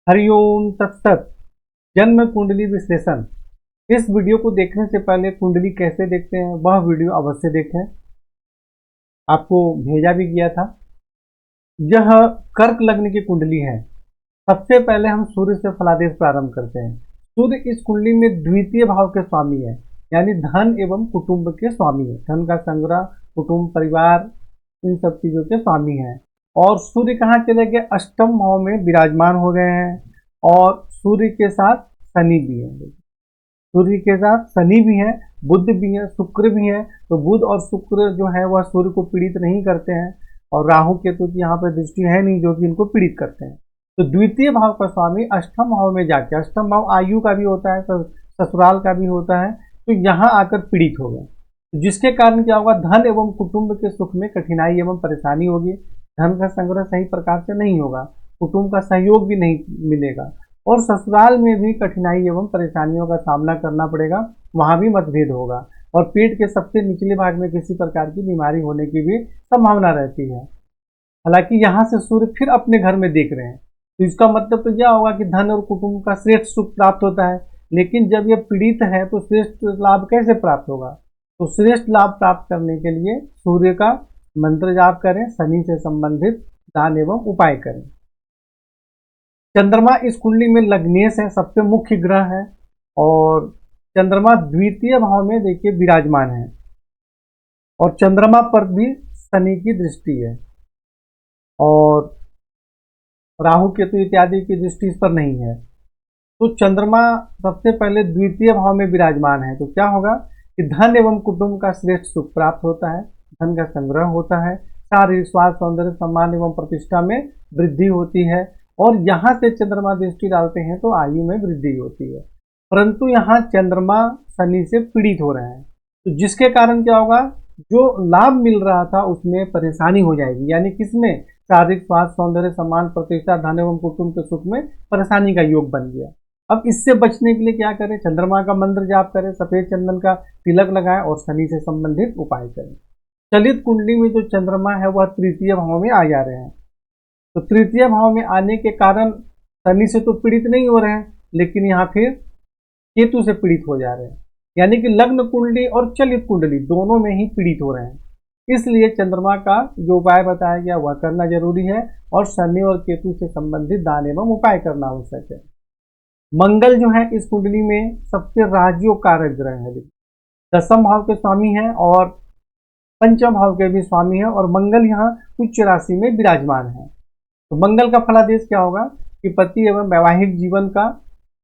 हरिओम तत्सत। जन्म कुंडली विश्लेषण। इस वीडियो को देखने से पहले कुंडली कैसे देखते हैं वह वीडियो अवश्य देखें। आपको भेजा भी गया था। यह कर्क लग्न की कुंडली है। सबसे पहले हम सूर्य से फलादेश प्रारंभ करते हैं। सूर्य इस कुंडली में द्वितीय भाव के स्वामी है, यानी धन एवं कुटुंब के स्वामी है। धन का संग्रह, कुटुंब, परिवार, इन सब चीजों के स्वामी हैं। और सूर्य कहाँ चले गए? अष्टम भाव में विराजमान हो गए हैं। और सूर्य के साथ शनि भी है। सूर्य के साथ शनि भी है, बुध भी है, शुक्र भी है। तो बुध और शुक्र जो है वह सूर्य को पीड़ित नहीं करते हैं, और राहु केतु की यहाँ पर दृष्टि है नहीं जो कि इनको पीड़ित करते हैं। तो द्वितीय भाव का स्वामी अष्टम भाव में जाके, अष्टम भाव आयु का भी होता है, ससुराल का भी होता है, तो यहाँ आकर पीड़ित हो गए, जिसके कारण क्या होगा? धन एवं कुटुंब के सुख में कठिनाई एवं परेशानी होगी। धन का संग्रह सही प्रकार से नहीं होगा, कुटुंब का सहयोग भी नहीं मिलेगा, और ससुराल में भी कठिनाई एवं परेशानियों का सामना करना पड़ेगा। वहां भी मतभेद होगा, और पेट के सबसे निचले भाग में किसी प्रकार की बीमारी होने की भी संभावना रहती है। हालांकि यहाँ से सूर्य फिर अपने घर में देख रहे हैं, तो इसका मतलब तो यह होगा कि धन और कुटुंब का श्रेष्ठ सुख प्राप्त होता है। लेकिन जब यह पीड़ित है तो श्रेष्ठ लाभ कैसे प्राप्त होगा? तो श्रेष्ठ लाभ प्राप्त करने के लिए सूर्य का मंत्र जाप करें, शनि से संबंधित दान एवं उपाय करें। चंद्रमा इस कुंडली में लग्नेश है, सबसे मुख्य ग्रह है, और चंद्रमा द्वितीय भाव में देखिए विराजमान है, और चंद्रमा पर भी शनि की दृष्टि है, और राहु केतु इत्यादि की दृष्टि इस पर नहीं है। तो चंद्रमा सबसे पहले द्वितीय भाव में विराजमान है, तो क्या होगा कि धन एवं कुटुंब का श्रेष्ठ सुख प्राप्त होता है, धन का संग्रह होता है, शारीरिक स्वास्थ्य, सौंदर्य, सम्मान एवं प्रतिष्ठा में वृद्धि होती है। और यहाँ से चंद्रमा दृष्टि डालते हैं तो आयु में वृद्धि होती है। परंतु यहाँ चंद्रमा शनि से पीड़ित हो रहे हैं, तो जिसके कारण क्या होगा? जो लाभ मिल रहा था उसमें परेशानी हो जाएगी, यानी किसमें? शारीरिक स्वास्थ्य, सौंदर्य, सम्मान, प्रतिष्ठा, धन एवं कुटुंब के सुख में परेशानी का योग बन गया। अब इससे बचने के लिए क्या करें? चंद्रमा का मंत्र जाप करें, सफेद चंदन का तिलक लगाएं, और शनि से संबंधित उपाय करें। चलित कुंडली में जो चंद्रमा है वह तृतीय भाव में आ जा रहे हैं, तो तृतीय भाव में आने के कारण शनि से तो पीड़ित नहीं हो रहे हैं, लेकिन यहाँ फिर केतु से पीड़ित हो जा रहे हैं, यानी कि लग्न कुंडली और चलित कुंडली दोनों में ही पीड़ित हो रहे हैं। इसलिए चंद्रमा का जो उपाय बताया गया वह करना जरूरी है, और शनि और केतु से संबंधित दान एवं उपाय करना आवश्यक है। मंगल जो है इस कुंडली में सबसे राजयोग कारक ग्रह है, दसम भाव के स्वामी है और पंचम भाव के भी स्वामी है, और मंगल यहाँ उच्च राशि में विराजमान है। तो मंगल का फलादेश क्या होगा कि पति एवं वैवाहिक जीवन का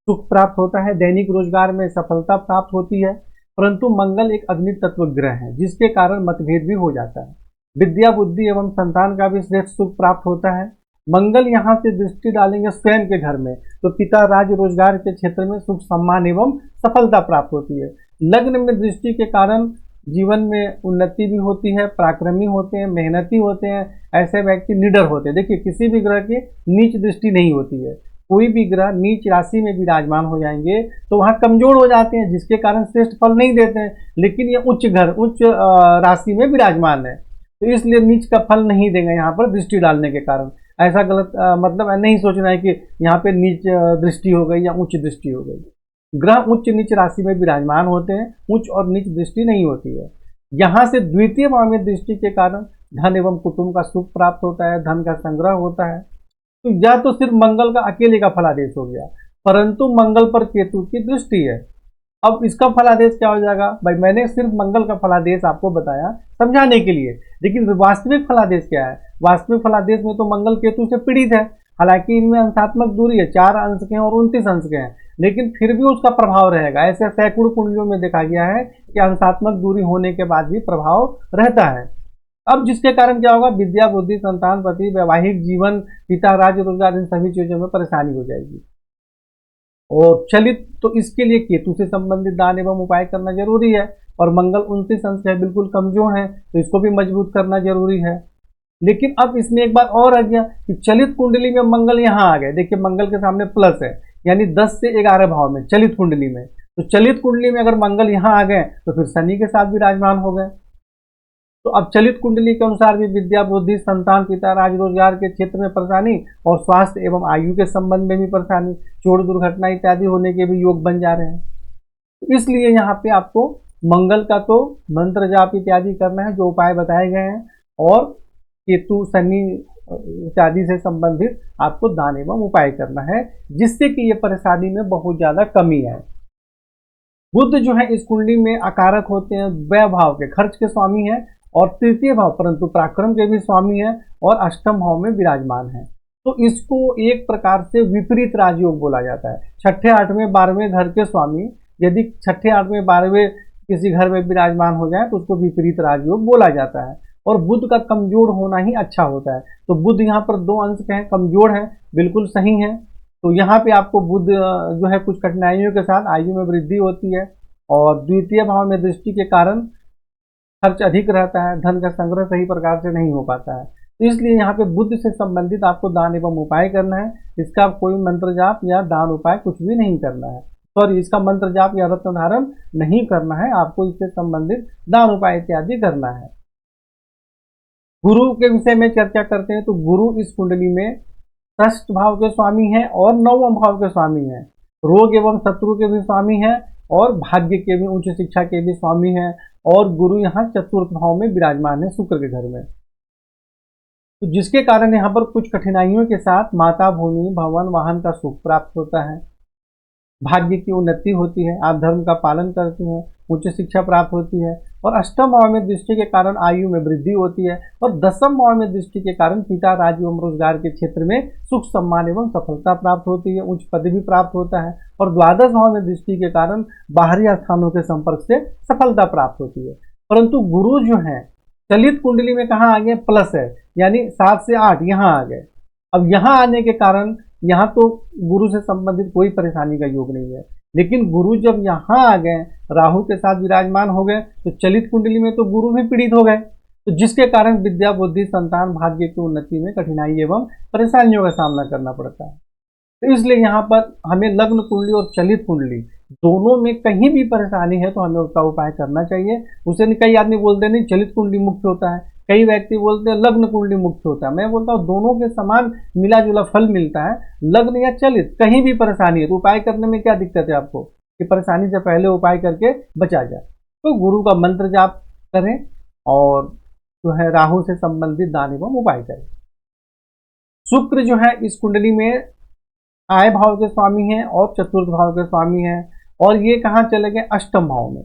सुख प्राप्त होता है, दैनिक रोजगार में सफलता प्राप्त होती है। परंतु मंगल एक अग्नि तत्व ग्रह है, जिसके कारण मतभेद भी हो जाता है। विद्या, बुद्धि एवं संतान का भी श्रेष्ठ सुख प्राप्त होता है। मंगल यहाँ से दृष्टि डालेंगे स्वयं के घर में, तो पिता राज रोजगार के क्षेत्र में सुख, सम्मान एवं सफलता प्राप्त होती है। लग्न में दृष्टि के कारण जीवन में उन्नति भी होती है, पराक्रमी होते हैं, मेहनती होते हैं, ऐसे व्यक्ति निडर होते हैं। देखिए, किसी भी ग्रह की नीच दृष्टि नहीं होती है। कोई भी ग्रह नीच राशि में विराजमान हो जाएंगे तो वहां कमजोर हो जाते हैं, जिसके कारण श्रेष्ठ फल नहीं देते हैं। लेकिन ये उच्च राशि में विराजमान है, तो इसलिए नीच का फल नहीं देंगे यहाँ पर दृष्टि डालने के कारण। ऐसा गलत मतलब नहीं सोचना है कि यहाँ पे नीच दृष्टि हो गई या उच्च दृष्टि हो गई। ग्रह उच्च नीच राशि में विराजमान होते हैं, उच्च और नीच दृष्टि नहीं होती है। यहाँ से द्वितीय भाव में दृष्टि के कारण धन एवं कुटुंब का सुख प्राप्त होता है, धन का संग्रह होता है। तो यह तो सिर्फ मंगल का अकेले का फलादेश हो गया, परंतु मंगल पर केतु की दृष्टि है। अब इसका फलादेश क्या हो जाएगा? भाई, मैंने सिर्फ मंगल का फलादेश आपको बताया समझाने के लिए, लेकिन वास्तविक फलादेश क्या है? वास्तविक फलादेश में तो मंगल केतु से पीड़ित है। हालांकि इनमें अंशात्मक दूरी है, 4 अंश के हैं और 29 अंश के हैं, लेकिन फिर भी उसका प्रभाव रहेगा। ऐसे सैकड़ों कुंडलियों में देखा गया है कि अंशात्मक दूरी होने के बाद भी प्रभाव रहता है। अब जिसके कारण क्या होगा? विद्या, बुद्धि, संतान, पति, वैवाहिक जीवन, पिता, राज्य, रोजगार, इन सभी चीजों में परेशानी हो जाएगी। और चलित तो इसके लिए केतु से संबंधित दान एवं उपाय करना जरूरी है, और मंगल 29 अंश है, बिल्कुल कमजोर है, तो इसको भी मजबूत करना जरूरी है। लेकिन अब इसमें एक बात और आ गया कि चलित कुंडली में मंगल यहाँ आ गए। देखिए, मंगल के सामने प्लस है, यानी 10 से 11 भाव में चलित कुंडली में। तो चलित कुंडली में अगर मंगल यहाँ आ गए तो फिर शनि के साथ विराजमान हो गए। तो अब चलित कुंडली के अनुसार भी विद्या, बुद्धि, संतान, पिता, राज, रोजगार के क्षेत्र में परेशानी और स्वास्थ्य एवं आयु के संबंध में भी परेशानी, चोट दुर्घटना इत्यादि होने के भी योग बन जा रहे हैं। तो इसलिए यहाँ पे आपको मंगल का तो मंत्र जाप इत्यादि करना है जो उपाय बताए गए हैं, और केतु, शनि इत्यादि से संबंधित आपको दान एवं उपाय करना है, जिससे कि ये परेशानी में बहुत ज्यादा कमी आए। बुध जो है इस कुंडली में अकारक होते हैं, व्यय भाव के, खर्च के स्वामी हैं और तृतीय भाव परंतु पराक्रम के भी स्वामी हैं और अष्टम भाव में विराजमान है। तो इसको एक प्रकार से विपरीत राजयोग बोला जाता है। छठे, आठवें, 12वें घर के स्वामी यदि छठे, 8वें, 12वें किसी घर में विराजमान हो जाए तो उसको विपरीत राजयोग बोला जाता है। और बुध का कमजोर होना ही अच्छा होता है। तो बुध यहाँ पर 2 अंश के हैं, कमजोर है, बिल्कुल सही है। तो यहाँ पे आपको बुध जो है कुछ कठिनाइयों के साथ आयु में वृद्धि होती है, और द्वितीय भाव में दृष्टि के कारण खर्च अधिक रहता है, धन का संग्रह सही प्रकार से नहीं हो पाता है। तो इसलिए यहाँ पे बुध से संबंधित आपको दान एवं उपाय करना है। इसका कोई मंत्र जाप या दान उपाय कुछ भी नहीं करना है, सॉरी, इसका मंत्र जाप या रत्न धारण नहीं करना है, आपको इससे संबंधित दान उपाय इत्यादि करना है। गुरु के विषय में चर्चा करते हैं। तो गुरु इस कुंडली में षष्ठ भाव के स्वामी हैं और 9वें भाव के स्वामी हैं, रोग एवं शत्रु के भी स्वामी हैं और भाग्य के भी, उच्च शिक्षा के भी स्वामी हैं। और गुरु यहाँ चतुर्थ भाव में विराजमान है शुक्र के घर में, तो जिसके कारण यहाँ पर कुछ कठिनाइयों के साथ माता, भूमि, भवन, वाहन का सुख प्राप्त होता है, भाग्य की उन्नति होती है, आप धर्म का पालन करते हैं, उच्च शिक्षा प्राप्त होती है। और अष्टम भाव में दृष्टि के कारण आयु में वृद्धि होती है, और 10वें भाव में दृष्टि के कारण पिता, राज्य एवं रोजगार के क्षेत्र में सुख, सम्मान एवं सफलता प्राप्त होती है, उच्च पद भी प्राप्त होता है। और 12वें भाव में दृष्टि के कारण बाहरी स्थानों के संपर्क से सफलता प्राप्त होती है। परंतु गुरु जो है चलित कुंडली में कहाँ आ गए, प्लस है, यानी 7 से 8 यहाँ आ गए। अब यहाँ आने के कारण यहाँ तो गुरु से संबंधित कोई परेशानी का योग नहीं है, लेकिन गुरु जब यहाँ आ गए, राहु के साथ विराजमान हो गए, तो चलित कुंडली में तो गुरु भी पीड़ित हो गए, तो जिसके कारण विद्या, बुद्धि, संतान, भाग्य की उन्नति में कठिनाई एवं परेशानियों का सामना करना पड़ता है। तो इसलिए यहाँ पर हमें लग्न कुंडली और चलित कुंडली दोनों में कहीं भी परेशानी है तो हमें उसका उपाय करना चाहिए। उसे कई आदमी बोलते नहीं चलित कुंडली मुख्य होता है, कई व्यक्ति बोलते हैं लग्न कुंडली मुख्य होता है। मैं बोलता हूँ दोनों के समान मिला जुला फल मिलता है। लग्न या चलित कहीं भी परेशानी है तो उपाय करने में क्या दिक्कत है आपको, कि परेशानी से पहले उपाय करके बचा जाए। तो गुरु का मंत्र जाप करें और जो है राहु से संबंधित दान एवं उपाय करें। शुक्र जो है इस कुंडली में आय भाव के स्वामी हैं और चतुर्थ भाव के स्वामी हैं, और ये कहाँ चले गए, अष्टम भाव में।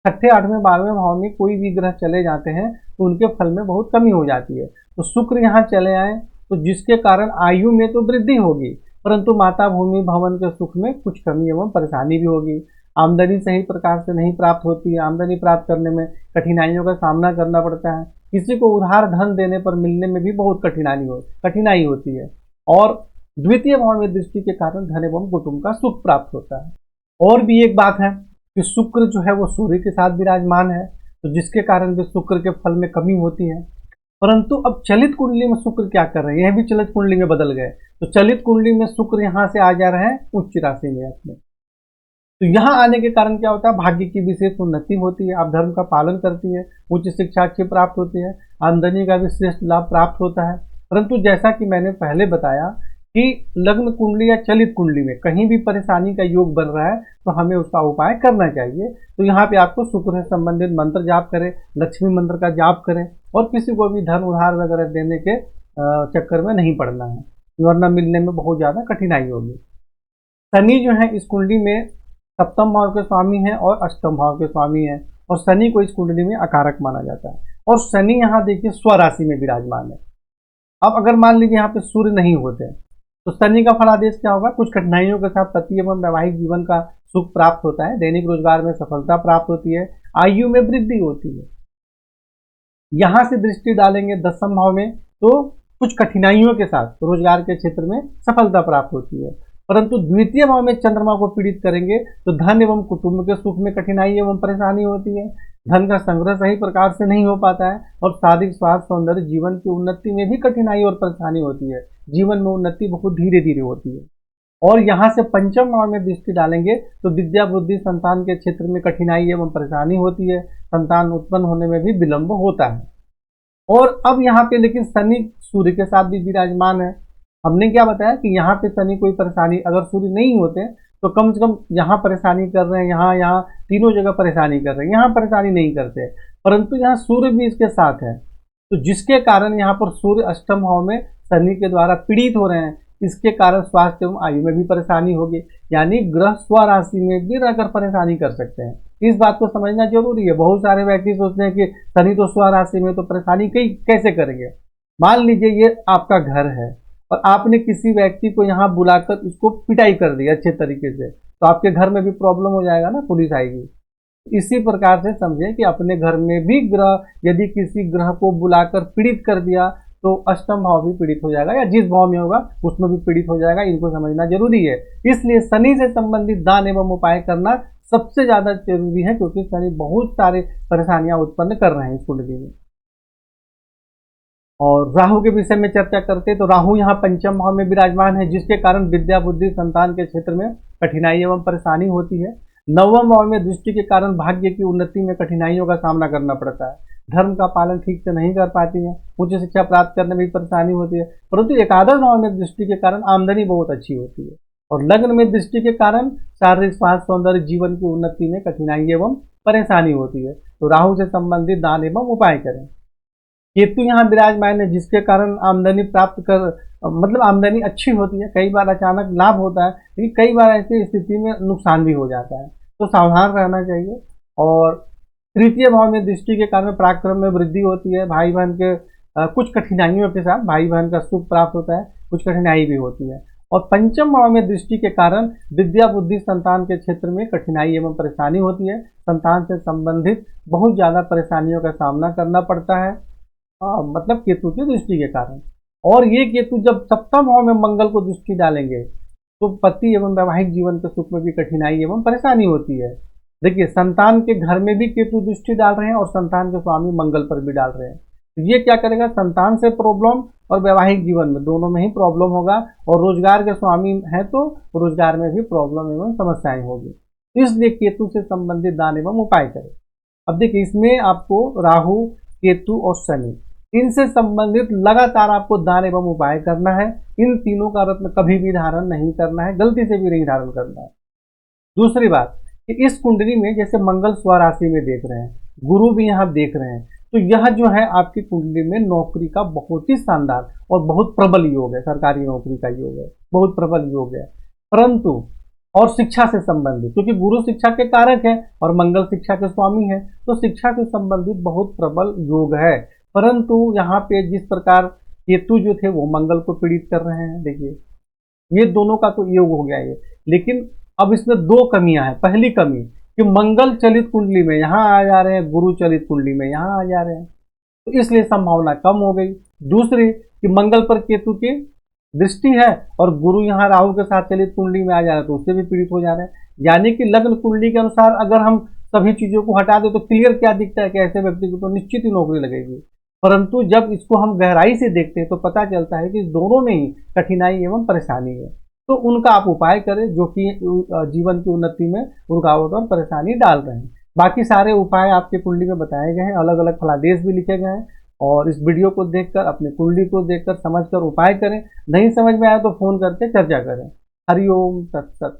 छठे, 8वें, 12वें भाव में कोई भी ग्रह चले जाते हैं तो उनके फल में बहुत कमी हो जाती है। तो शुक्र यहाँ चले आए तो जिसके कारण आयु में तो वृद्धि होगी, परंतु माता, भूमि, भवन के सुख में कुछ कमी एवं परेशानी भी होगी। आमदनी सही प्रकार से नहीं प्राप्त होती है, आमदनी प्राप्त करने में कठिनाइयों का सामना करना पड़ता है। किसी को उधार धन देने पर मिलने में भी बहुत कठिनाई होती है। और द्वितीय भाव में दृष्टि के कारण धन एवं कुटुंब का सुख प्राप्त होता है। और भी एक बात है कि शुक्र जो है वो सूर्य के साथ विराजमान है, तो जिसके कारण भी शुक्र के फल में कमी होती है। परंतु अब चलित कुंडली में शुक्र क्या कर रहे हैं, यह भी चलित कुंडली में बदल गए। तो चलित कुंडली में शुक्र यहाँ से आ जा रहे हैं उच्च राशि में अपने, तो यहाँ आने के कारण क्या होता है, भाग्य की विशेष उन्नति होती है, आप धर्म का पालन करती है, उच्च शिक्षा अच्छी प्राप्त होती है, आमदनी का भी श्रेष्ठ लाभ प्राप्त होता है। परंतु जैसा कि मैंने पहले बताया कि लग्न कुंडली या चलित कुंडली में कहीं भी परेशानी का योग बन रहा है तो हमें उसका उपाय करना चाहिए। तो यहाँ पे आपको शुक्र से संबंधित मंत्र जाप करें, लक्ष्मी मंत्र का जाप करें, और किसी को भी धन उधार वगैरह देने के चक्कर में नहीं पड़ना है, वरना मिलने में बहुत ज़्यादा कठिनाई होगी। शनि जो है इस कुंडली में सप्तम भाव के स्वामी हैं और अष्टम भाव के स्वामी हैं, और शनि को इस कुंडली में अकारक माना जाता है। और शनि यहाँ देखिए स्वराशि में विराजमान है। अब अगर मान लीजिए यहाँ पे सूर्य नहीं होते तो शनि का फलादेश क्या होगा, कुछ कठिनाइयों के साथ पति एवं वैवाहिक जीवन का सुख प्राप्त होता है, दैनिक रोजगार में सफलता प्राप्त होती है, आयु में वृद्धि होती है। यहां से दृष्टि डालेंगे 10वें भाव में तो कुछ कठिनाइयों के साथ रोजगार के क्षेत्र में सफलता प्राप्त होती है। परंतु द्वितीय भाव में चंद्रमा को पीड़ित करेंगे तो धन एवं कुटुंब के सुख में कठिनाई एवं परेशानी होती है, धन का संग्रह सही प्रकार से नहीं हो पाता है, और शारीरिक स्वास्थ्य, सौंदर्य, जीवन की उन्नति में भी कठिनाई और परेशानी होती है। जीवन में उन्नति बहुत धीरे धीरे होती है। और यहाँ से पंचम भाव में दृष्टि डालेंगे तो विद्या, बुद्धि, संतान के क्षेत्र में कठिनाई एवं परेशानी होती है, संतान उत्पन्न होने में भी विलंब होता है। और अब यहाँ पे लेकिन शनि सूर्य के साथ भी विराजमान है। हमने क्या बताया कि यहाँ पे शनि कोई परेशानी, अगर सूर्य नहीं होते तो कम से कम यहाँ परेशानी कर रहे हैं, यहाँ यहाँ तीनों जगह परेशानी कर रहे हैं, यहाँ परेशानी नहीं करते, परंतु यहाँ सूर्य भी इसके साथ है, तो जिसके कारण यहाँ पर सूर्य अष्टम भाव में शनि के द्वारा पीड़ित हो रहे हैं। इसके कारण स्वास्थ्य एवं आयु में भी परेशानी होगी, यानी ग्रह स्वराशि में भी रहकर परेशानी कर सकते हैं। इस बात को समझना जरूरी है। बहुत सारे व्यक्ति सोचते हैं कि शनि तो स्वराशि में, तो परेशानी कैसे करेंगे। मान लीजिए ये आपका घर है और आपने किसी व्यक्ति को यहाँ बुलाकर इसको पिटाई कर दी अच्छे तरीके से, तो आपके घर में भी प्रॉब्लम हो जाएगा ना, पुलिस आएगी। इसी प्रकार से समझें कि अपने घर में भी ग्रह, यदि किसी ग्रह को बुलाकर पीड़ित कर दिया तो अष्टम भाव भी पीड़ित हो जाएगा, या जिस भाव में होगा उसमें भी पीड़ित हो जाएगा। इनको समझना जरूरी है। इसलिए शनि से संबंधित दान एवं उपाय करना सबसे ज्यादा जरूरी है, क्योंकि शनि बहुत सारे परेशानियां उत्पन्न कर रहे हैं इस कुंडली में। और राहु के विषय में चर्चा करते तो राहु यहाँ पंचम भाव में विराजमान है, जिसके कारण विद्या बुद्धि संतान के क्षेत्र में कठिनाई एवं परेशानी होती है। नवम भाव में दृष्टि के कारण भाग्य की उन्नति में कठिनाइयों का सामना करना पड़ता है। धर्म का पालन ठीक से नहीं कर पाती है, उच्च शिक्षा प्राप्त करने में भी परेशानी होती है। परंतु एकादश भाव में दृष्टि के कारण आमदनी बहुत अच्छी होती है। और लग्न में दृष्टि के कारण शारीरिक स्वास्थ्य, सौंदर्य, जीवन की उन्नति में कठिनाई एवं परेशानी होती है। तो राहु से संबंधित दान एवं उपाय करें। केतु यहाँ विराजमान है, जिसके कारण आमदनी प्राप्त कर, मतलब आमदनी अच्छी होती है। कई बार अचानक लाभ होता है, लेकिन कई बार ऐसी स्थिति में नुकसान भी हो जाता है, तो सावधान रहना चाहिए। और तृतीय भाव में दृष्टि के कारण पराक्रम में वृद्धि होती है। भाई बहन के कुछ कठिनाइयों के साथ भाई बहन का सुख प्राप्त होता है, कुछ कठिनाई भी होती है। और पंचम भाव में दृष्टि के कारण विद्या बुद्धि संतान के क्षेत्र में कठिनाई एवं परेशानी होती है। संतान से संबंधित बहुत ज्यादा परेशानियों का सामना करना पड़ता है, मतलब केतु की दृष्टि के कारण। और ये केतु जब सप्तम भाव में मंगल को दृष्टि डालेंगे तो पति एवं वैवाहिक जीवन के सुख में भी कठिनाई एवं परेशानी होती है। देखिए, संतान के घर में भी केतु दृष्टि डाल रहे हैं और संतान के स्वामी मंगल पर भी डाल रहे हैं, तो ये क्या करेगा, संतान से प्रॉब्लम और वैवाहिक जीवन में दोनों में ही प्रॉब्लम होगा। और रोजगार के स्वामी है तो रोजगार में भी प्रॉब्लम एवं समस्याएं होगी। इसलिए केतु से संबंधित दान एवं उपाय करें। अब देखिए, इसमें आपको राहु, केतु और शनि, इनसे संबंधित लगातार आपको दान एवं उपाय करना है। इन तीनों का रत्न कभी भी धारण नहीं करना है, गलती से भी नहीं धारण करना है। दूसरी बात कि इस कुंडली में जैसे मंगल स्वराशि में देख रहे हैं, गुरु भी यहाँ देख रहे हैं, तो यह जो है आपकी कुंडली में नौकरी का बहुत ही शानदार और बहुत प्रबल योग है। सरकारी नौकरी का योग है, बहुत प्रबल योग है। परंतु और शिक्षा से संबंधित, क्योंकि गुरु शिक्षा के कारक है और मंगल शिक्षा के स्वामी है, तो शिक्षा से संबंधित बहुत प्रबल योग है। परंतु यहाँ पे जिस प्रकार केतु जो थे वो मंगल को पीड़ित कर रहे हैं, देखिए ये दोनों का तो योग हो गया ये। लेकिन अब इसमें दो कमियां हैं। पहली कमी कि मंगल चलित कुंडली में यहाँ आ जा रहे हैं, गुरु चलित कुंडली में यहाँ आ जा रहे हैं, तो इसलिए संभावना कम हो गई। दूसरी कि मंगल पर केतु की दृष्टि है और गुरु यहाँ राहु के साथ चलित कुंडली में आ जा रहे हैं, तो उससे भी पीड़ित हो जा रहे हैं। यानी कि लग्न कुंडली के अनुसार अगर हम सभी चीजों को हटा दें तो क्लियर क्या दिखता है कि ऐसे व्यक्ति को तो निश्चित ही नौकरी लगेगी। परंतु जब इसको हम गहराई से देखते हैं तो पता चलता है कि दोनों में ही कठिनाई एवं परेशानी है। तो उनका आप उपाय करें जो कि जीवन की उन्नति में रुकावट और परेशानी डाल रहे हैं। बाकी सारे उपाय आपके कुंडली में बताए गए हैं, अलग अलग फलादेश भी लिखे गए हैं। और इस वीडियो को देखकर, अपनी कुंडली को देखकर समझकर उपाय करें। नहीं समझ में आया तो फोन करके चर्चा करें। हरिओम तत्सत।